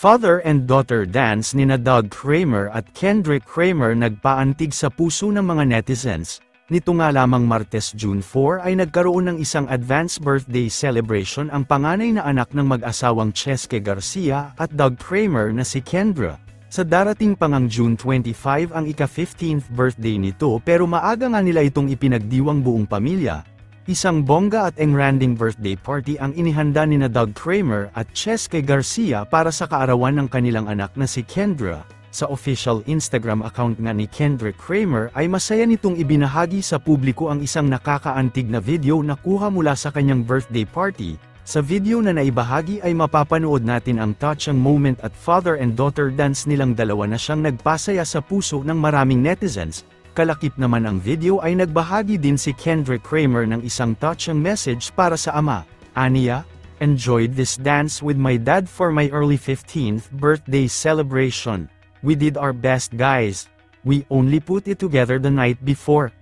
Father and daughter dance nina Doug Kramer at Kendrick Kramer nagpaantig sa puso ng mga netizens. Nito nga lamang Martes June 4 ay nagkaroon ng isang advance birthday celebration ang panganay na anak ng mag-asawang Cheske Garcia at Doug Kramer na si Kendra. Sa darating pangang June 25 ang ika-15th birthday nito pero maaga nga nila itong ipinagdiwang buong pamilya. Isang bongga at engranding birthday party ang inihanda nina Doug Kramer at Cheske Garcia para sa kaarawan ng kanilang anak na si Kendra. Sa official Instagram account nga ni Kendrick Kramer ay masaya nitong ibinahagi sa publiko ang isang nakakaantig na video na kuha mula sa kanyang birthday party. Sa video na naibahagi ay mapapanood natin ang touching moment at father and daughter dance nilang dalawa na siyang nagpasaya sa puso ng maraming netizens. Kalakip naman ang video ay nagbahagi din si Kendrick Kramer ng isang touching message para sa ama. Aniya, enjoyed this dance with my dad for my early 15th birthday celebration. We did our best guys. We only put it together the night before.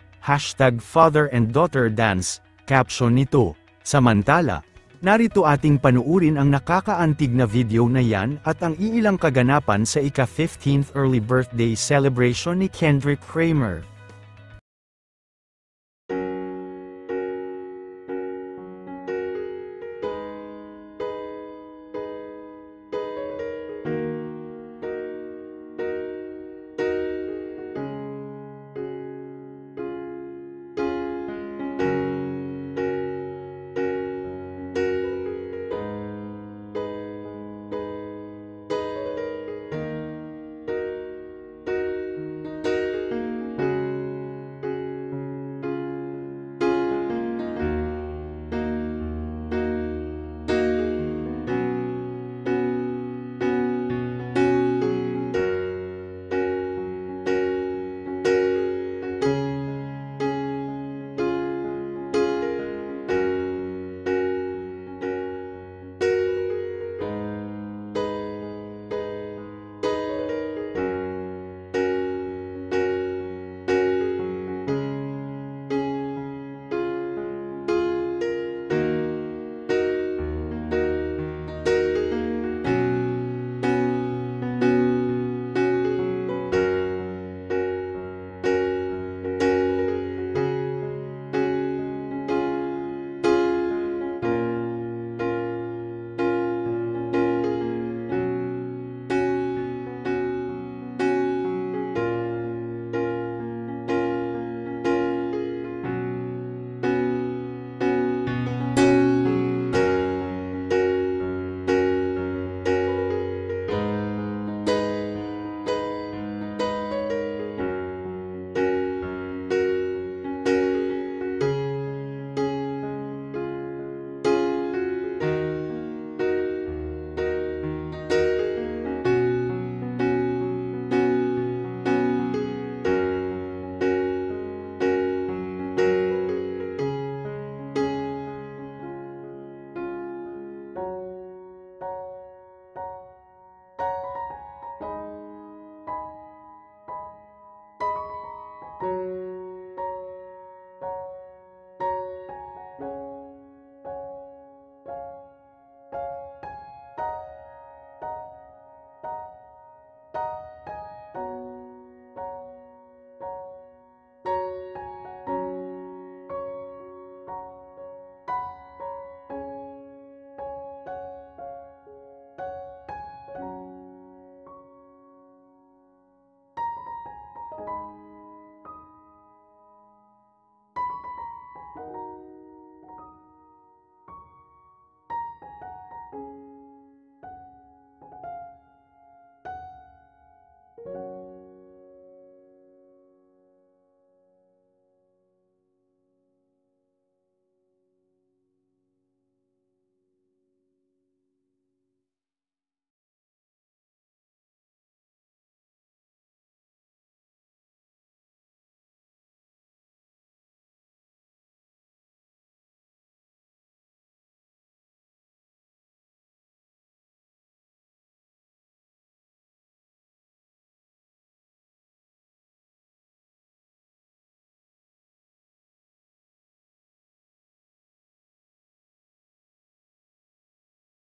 #father and daughter dance. Caption nito. Samantala, narito ating panuurin ang nakakaantig na video na yan at ang iilang kaganapan sa ika-15th early birthday celebration ni Kendrick Kramer.